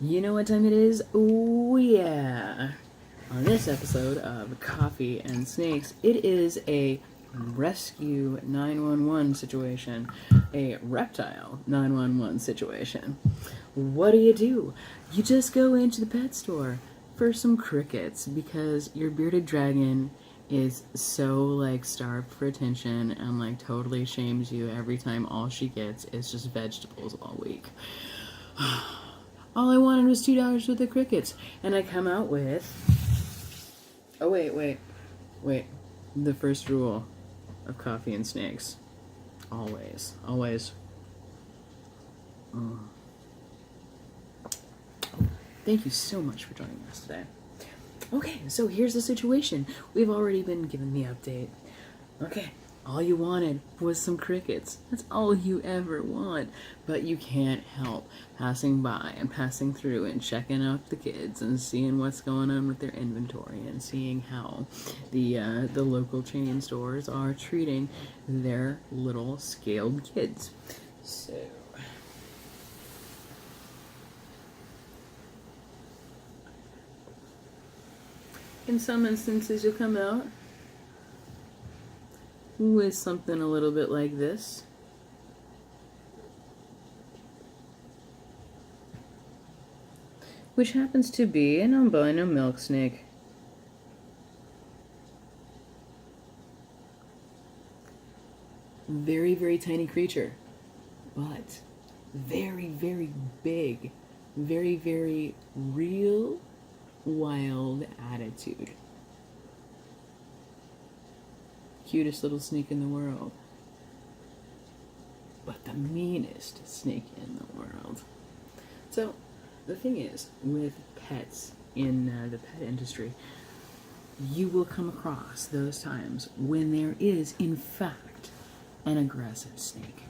You know what time it is? Oh, yeah. On this episode of Coffee and Snakes, it is a rescue 911 situation, a reptile 911 situation. What do? You just go into the pet store for some crickets because your bearded dragon is so like starved for attention and like totally shames you every time all she gets is just vegetables all week. All I wanted was $2 worth of crickets, and I come out with. Oh wait. The first rule of Coffee and Snakes: always. Thank you so much for joining us today. Okay, so here's the situation. We've already been given the update. Okay, all you wanted was some crickets. That's all you ever want. But you can't help passing by and passing through and checking out the kids and seeing what's going on with their inventory and seeing how the local chain stores are treating their little scaled kids. So in some instances you'll come out with something a little bit like this. Which happens to be an albino milk snake. Very, very tiny creature, but very, very big. Very, very real, wild attitude. Cutest little snake in the world, but the meanest snake in the world. So the thing is, with pets in the pet industry, you will come across those times when there is, in fact, an aggressive snake.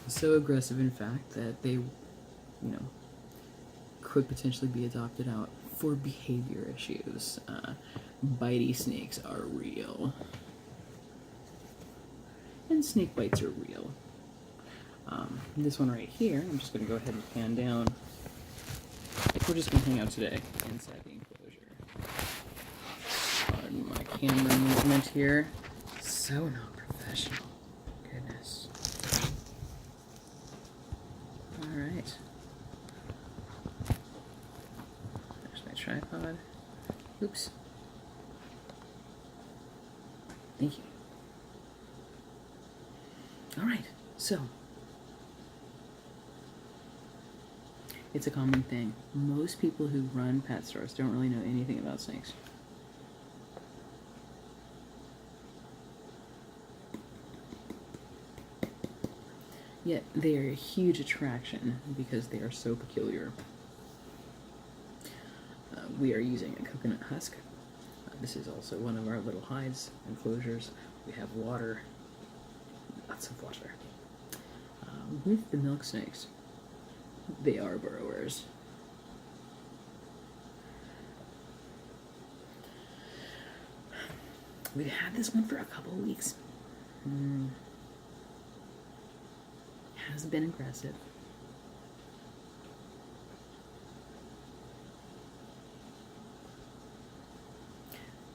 So aggressive, in fact, that they, could potentially be adopted out for behavior issues. Bitey snakes are real. And snake bites are real. This one right here, I'm just going to go ahead and pan down. We're just going to hang out today inside the enclosure. Pardon my camera movement here. So not professional. Goodness. Alright. There's my tripod. Oops. Thank you. Alright, so it's a common thing. Most people who run pet stores don't really know anything about snakes. Yet they are a huge attraction because they are so peculiar. We are using a coconut husk. This is also one of our little hides enclosures. We have water, lots of water. With the milk snakes, they are burrowers. We've had this one for a couple of weeks. Has been aggressive.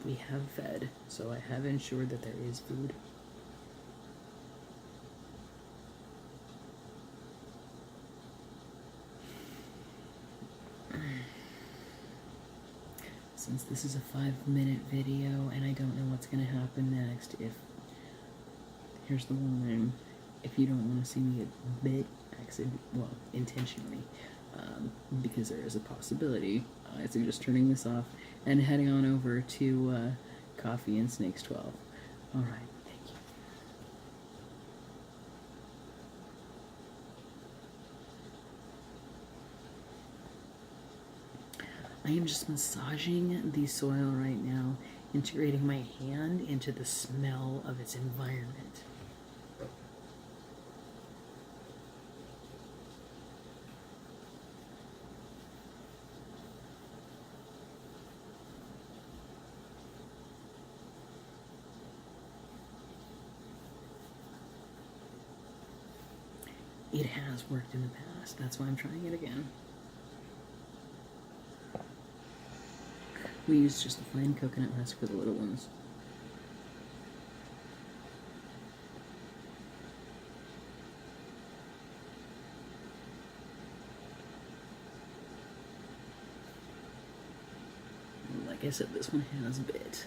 We have fed, so I have ensured that there is food. Since this is a 5-minute video and I don't know what's going to happen next, here's the warning, if you don't want to see me get bit, intentionally, because there is a possibility, I suggest turning this off and heading on over to Coffee and Snakes 12. Alright, thank you. I am just massaging the soil right now, integrating my hand into the smell of its environment. It has worked in the past. fast. That's why I'm trying it again. We use just a fine coconut husk for the little ones. Like I said, this one has bit.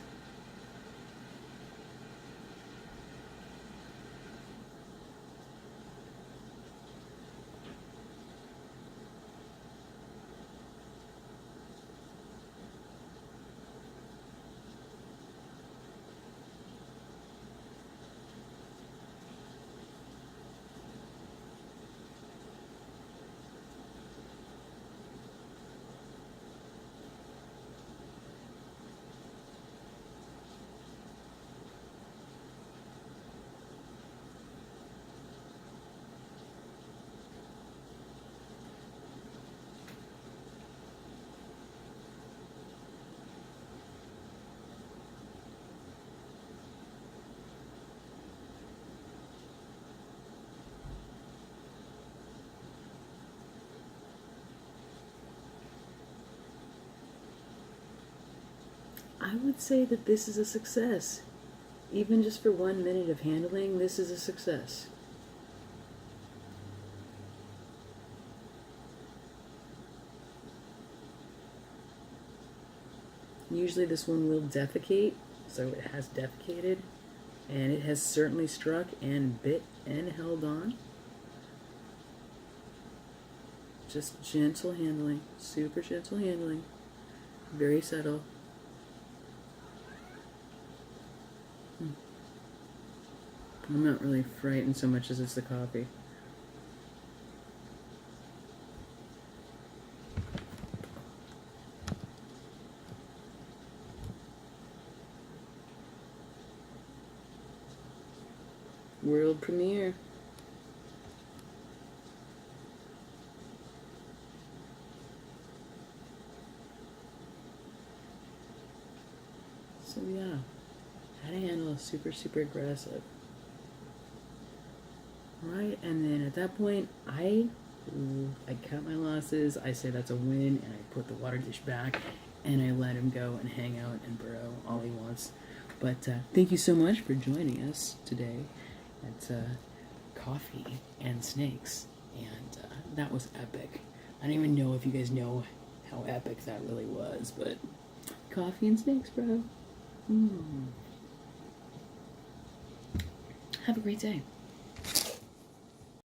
I would say that this is a success. Even just for 1 minute of handling, this is a success. Usually this one will defecate, so it has defecated, and it has certainly struck and bit and held on. Just gentle handling, super gentle handling, very subtle. I'm not really frightened so much as it's the coffee. World premiere. So yeah, how to handle a super aggressive. Right, and then at that point, I cut my losses. I say that's a win, and I put the water dish back, and I let him go and hang out and burrow all he wants. But thank you so much for joining us today at Coffee and Snakes, and that was epic. I don't even know if you guys know how epic that really was, but Coffee and Snakes, bro. Have a great day.